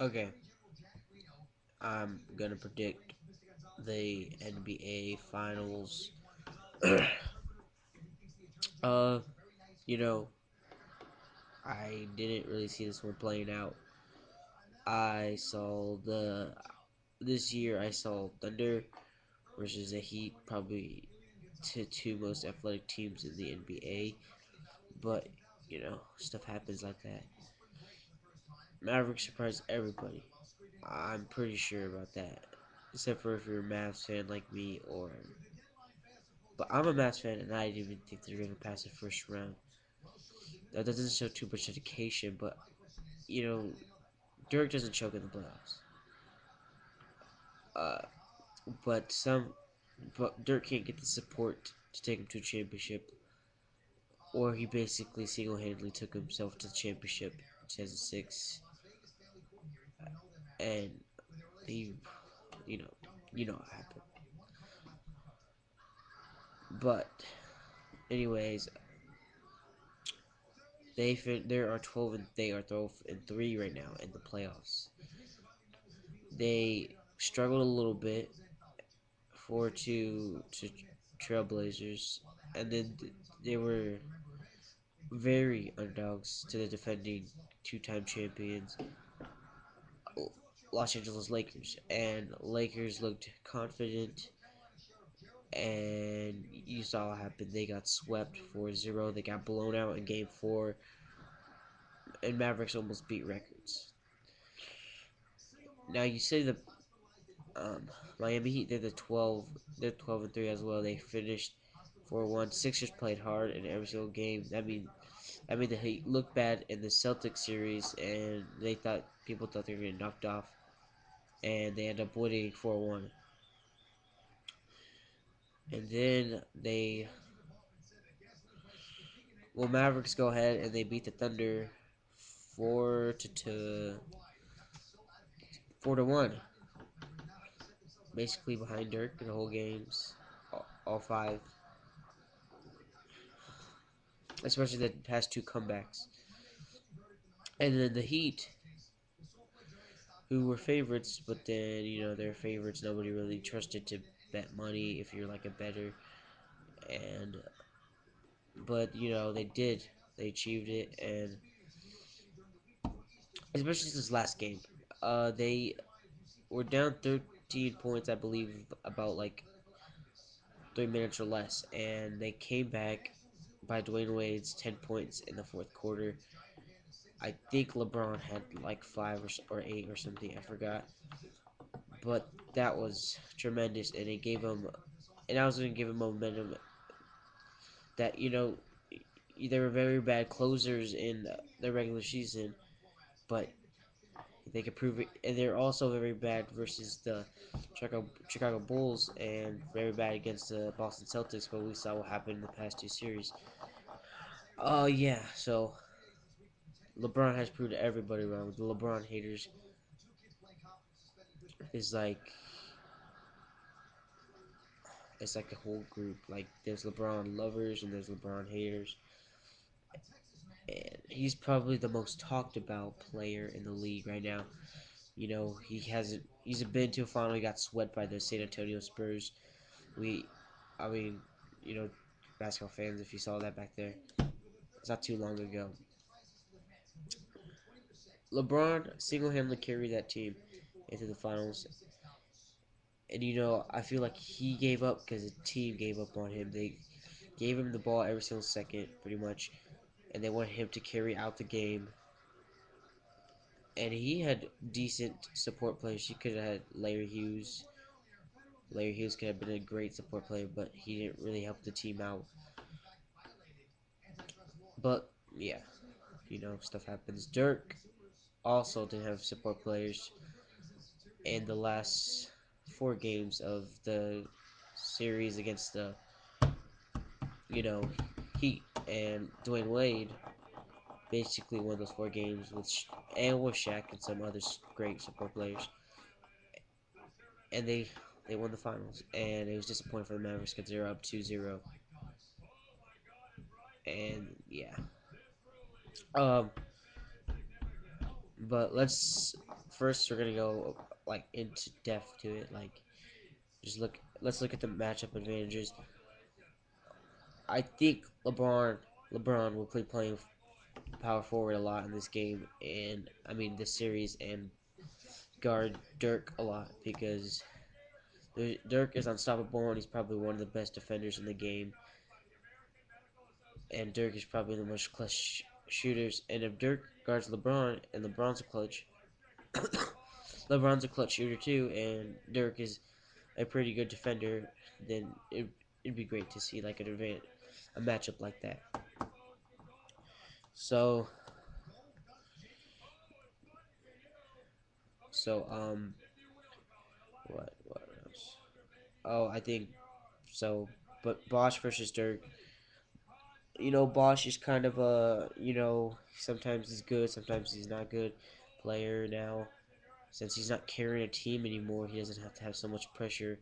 Okay, I'm gonna predict the NBA Finals. uh, you know, I didn't really see this one playing out. I saw the this year I saw Thunder versus the Heat, probably the two most athletic teams in the NBA. But stuff happens like that. Mavericks surprised everybody. I'm pretty sure about that, except for if you're a Mavs fan like me, or. But I'm a Mavs fan, and I didn't even think they're gonna pass the first round. That doesn't show too much dedication, but you know, Dirk doesn't choke in the playoffs. Uh, but some, but Dirk can't get the support to take him to a championship, or he basically single-handedly took himself to the championship in 2006, and he, you know, what happened. But, anyways, there are 12 and they are 12-3 right now in the playoffs. They struggled a little bit 4-2 to Trailblazers, and then they were very underdogs to the defending two-time champions Los Angeles Lakers, and Lakers looked confident, and you saw what happened. They got swept 4-0. They got blown out in game 4, and Mavericks almost beat records. Now you say the Miami Heat, they're 12-3 as well. They finished 4-1. Sixers played hard in every single game. I mean the Heat looked bad in the Celtics series, and people thought they were getting knocked off, and they ended up winning 4-1. And then Mavericks go ahead and they beat the Thunder 4-2, 4-1, basically behind Dirk in the whole games, all five, especially the past two comebacks. And then the Heat, who were favorites, but then they're favorites. Nobody really trusted to bet money if you're like a better, and but they did. They achieved it, and especially this last game, they were down 13 points, I believe, about like 3 minutes or less, and they came back by Dwayne Wade's 10 points in the fourth quarter. I think LeBron had like 5 or 8 or something. I forgot, but that was tremendous, and it gave him, and I was going to give him momentum that they were very bad closers in the regular season, but they could prove it, and they're also very bad versus the Chicago Bulls and very bad against the Boston Celtics. But we saw what happened in the past two series. Oh yeah, so LeBron has proved everybody wrong. The LeBron haters is like it's like a whole group. Like there's LeBron lovers and there's LeBron haters, and he's probably the most talked about player in the league right now. He hasn't. He's been to a final. He got swept by the San Antonio Spurs. We, I mean, you know, basketball fans, if you saw that back there, it's not too long ago. LeBron single-handedly carried that team into the finals, and I feel like he gave up because the team gave up on him. They gave him the ball every single second, pretty much, and they wanted him to carry out the game. And he had decent support players. He could have had Larry Hughes. Larry Hughes could have been a great support player, but he didn't really help the team out. But yeah, stuff happens. Dirk also didn't have support players in the last 4 games of the series against the you know Heat, and Dwayne Wade basically won those 4 games with Shaq and some other great support players, and they won the finals, and it was disappointing for the Mavericks because they're up 2-0, and yeah, um, But let's first we're gonna go like into depth to it. Like just look. Let's look at the matchup advantages. I think LeBron will play playing power forward a lot in this game, and I mean this series, and guard Dirk a lot because Dirk is unstoppable and he's probably one of the best defenders in the game. And Dirk is probably the most clutch shooters. And if Dirk guards LeBron and LeBron's a clutch shooter too, and Dirk is a pretty good defender, then it'd be great to see like a matchup like that. So so what else? Oh, I think so. But Bosch versus Dirk, Bosch is kind of a, sometimes he's good, sometimes he's not good player now. Since he's not carrying a team anymore, he doesn't have to have so much pressure.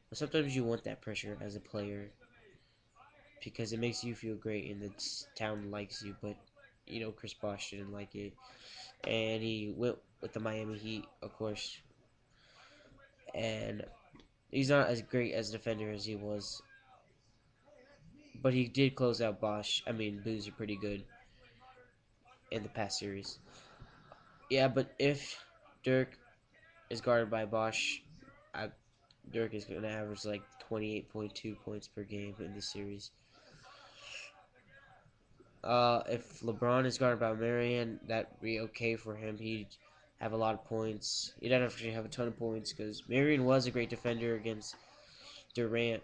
But sometimes you want that pressure as a player because it makes you feel great and the town likes you. But Chris Bosh didn't like it, and he went with the Miami Heat, of course. And he's not as great as a defender as he was, but he did close out Bosch. I mean, Boozer pretty good in the past series. Yeah, but if Dirk is guarded by Bosch, I, Dirk is going to average like 28.2 points per game in this series. If LeBron is guarded by Marion, that'd be okay for him. He'd have a lot of points. He'd actually have a ton of points because Marion was a great defender against Durant.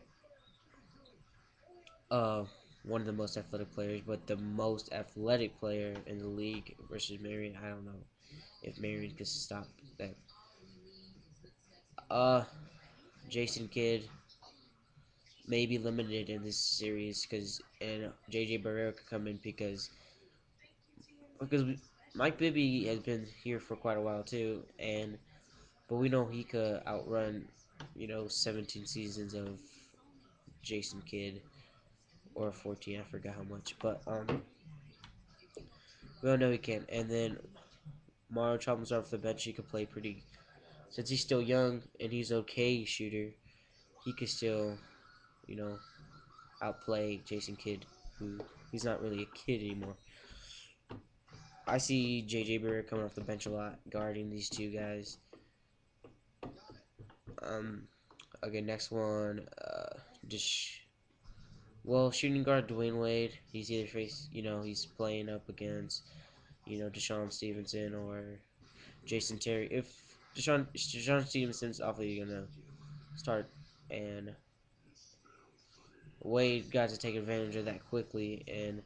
Uh, one of the most athletic players, but the most athletic player in the league versus Marion. I don't know if Marion could stop that. Uh, Jason Kidd may be limited in this series because and JJ Barrera could come in because Mike Bibby has been here for quite a while too, and but we know he could outrun 17 seasons of Jason Kidd or 14. I forgot how much, but we all know he can. And then Mario Chalmers off the bench, he could play pretty. Since he's still young and he's okay shooter, he could still you know outplay Jason Kidd, who he's not really a kid anymore. I see JJ Barrett coming off the bench a lot, guarding these two guys. Um, okay, next one. Just shooting guard Dwayne Wade. He's either he's playing up against Deshaun Stevenson or Jason Terry. If Deshaun Stevenson's obviously gonna start, and Wade got to take advantage of that quickly, and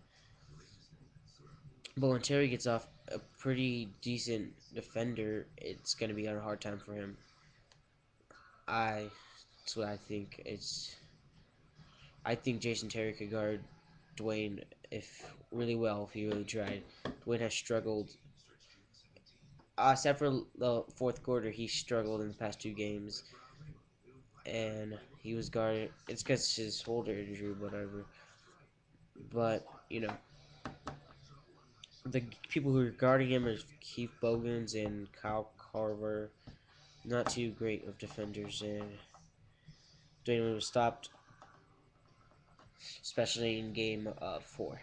but when Terry gets off a pretty decent defender, it's gonna be a hard time for him. I That's what I think. I think Jason Terry could guard Dwayne if really well if he really tried. Dwayne has struggled. Except for the fourth quarter, he struggled in the past two games, and he was guarded. It's because his shoulder injury, whatever. But the people who are guarding him are Keith Bogans and Kyle Carver. Not too great of defenders, and Dwayne was stopped, especially in game 4.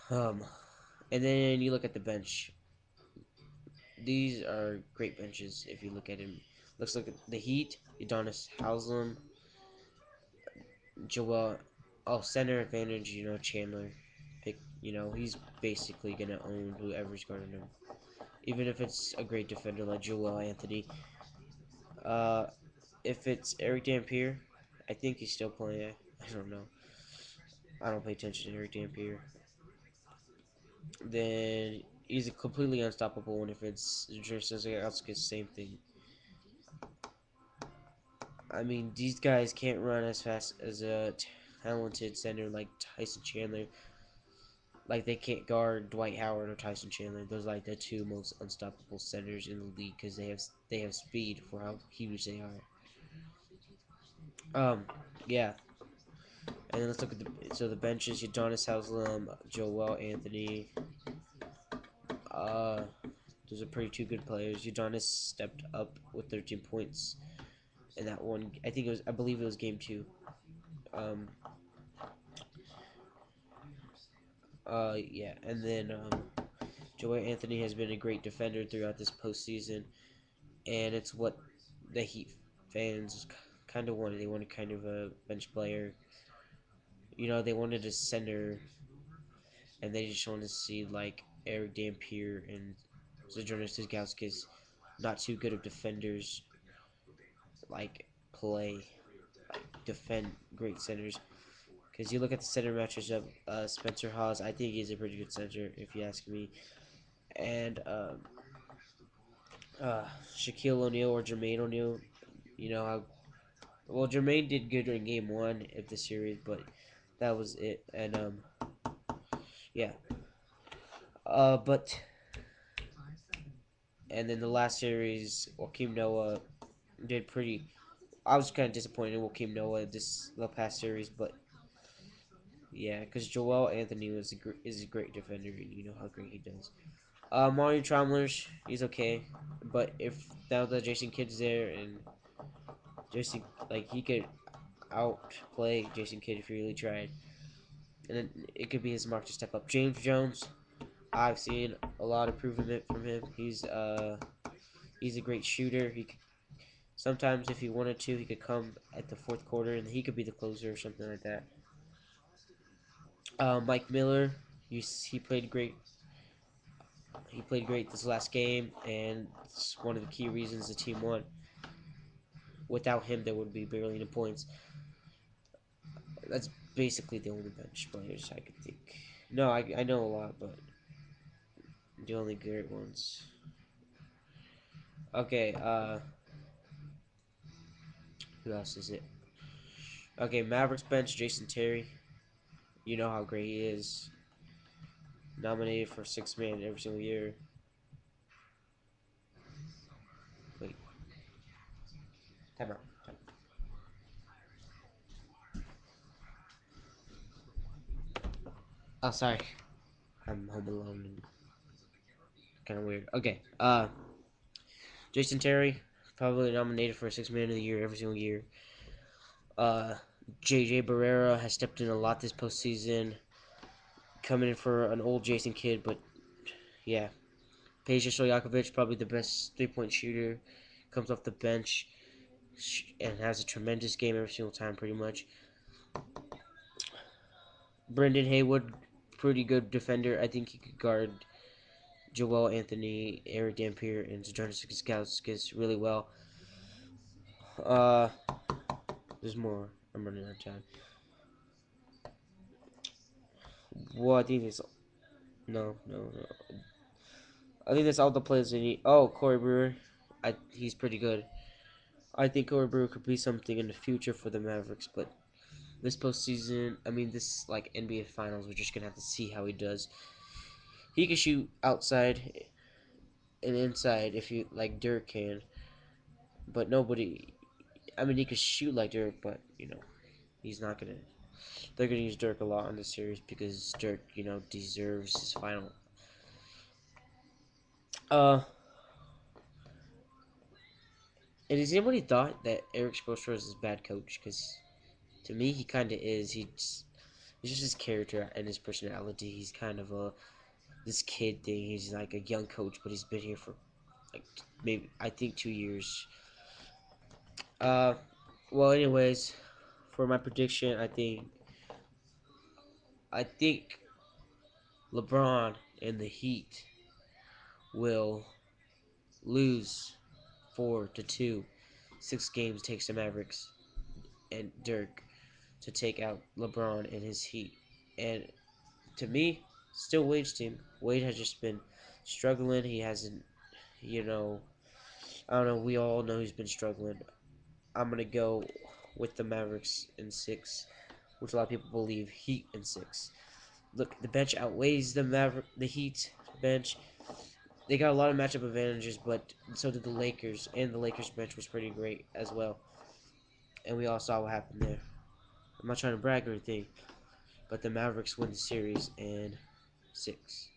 Um, and then you look at the bench. These are great benches if you look at him. Let's look at the Heat. Udonis Haslem, Joel. Oh, center advantage. Chandler. He's basically gonna own whoever's guarding him, even if it's a great defender like Joel Anthony. Uh, if it's Eric Dampier, I think he's still playing. I don't know. I don't pay attention to Eric Dampier. Then he's completely unstoppable. And if it's just else, same thing. I mean, these guys can't run as fast as a talented center like Tyson Chandler. Like they can't guard Dwight Howard or Tyson Chandler. Those are like the two most unstoppable centers in the league because they have speed for how huge they are. Yeah. And then let's look at the benches: Udonis Haslem, Joel Anthony, Uh, those are pretty two good players. Udonis stepped up with 13 points in that one. I think it was. I believe it was game two. Um. Yeah, and then Joel Anthony has been a great defender throughout this postseason, and it's what the Heat fans kind of wanted. They wanted kind of a bench player. They wanted a center, and they just wanted to see like Eric Dampier and Zydrunas Ilgauskas, not too good of defenders, like play, like defend great centers. Because you look at the center matches of Spencer Hawes, I think he's a pretty good center, if you ask me. And uh, Shaquille O'Neal or Jermaine O'Neal, how well Jermaine did good in game one of the series, but that was it. And yeah, but and then the last series, Joakim Noah did pretty. I was kind of disappointed in Joakim Noah the past series, but yeah, because Joel Anthony is a great defender, and you know how great he does. Mario Chalmers, he's okay, but if now that Jason Kidd's there and Jason he could outplay Jason Kidd if he really tried, and then it could be his mark to step up. James Jones, I've seen a lot of improvement from him. He's a great shooter. He could, sometimes if he wanted to, he could come at the fourth quarter and he could be the closer or something like that. Mike Miller, he played great. He played great this last game, and it's one of the key reasons the team won. Without him, there would be barely any points. That's basically the only bench players I could think. No, I know a lot, but the only great ones. Okay, who else is it? Okay, Mavericks bench, Jason Terry. You know how great he is. Nominated for six man every single year. Wait, time out. Oh, sorry. I'm home alone and kind of weird. Okay, Jason Terry, probably nominated for six man of the year every single year. Uh, JJ Barrera has stepped in a lot this postseason, coming in for an old Jason Kidd, but yeah. Peja Stojakovic, probably the best 3-point shooter, comes off the bench and has a tremendous game every single time, pretty much. Brendan Haywood, pretty good defender. I think he could guard Joel Anthony, Eric Dampier, and Zydrunas Ilgauskas really well. Uh, there's more. I'm running out of time. Well, I think it's no. I think that's all the players they need. Oh, Corey Brewer, he's pretty good. I think Corey Brewer could be something in the future for the Mavericks, but this postseason, I mean, this like NBA Finals, we're just gonna have to see how he does. He can shoot outside and inside if you like Dirk can, but nobody. I mean, he could shoot like Dirk, but he's not gonna. They're gonna use Dirk a lot in this series because Dirk, deserves his final. Uh, and has anybody thought that Eric Spoelstra is a bad coach? Because to me, he kind of is. It's just his character and his personality. He's kind of a this kid thing. He's like a young coach, but he's been here for like maybe I think 2 years. Uh, well, anyways, for my prediction, I think LeBron and the Heat will lose 4-2. 6 games takes the Mavericks and Dirk to take out LeBron and his Heat. And to me, still Wade's team. Wade has just been struggling. He hasn't, you know, I don't know. We all know he's been struggling. I'm gonna go with the Mavericks in six, which a lot of people believe Heat in six. Look, the bench outweighs the Heat bench. They got a lot of matchup advantages, but so did the Lakers, and the Lakers bench was pretty great as well. And we all saw what happened there. I'm not trying to brag or anything, but the Mavericks win the series in six.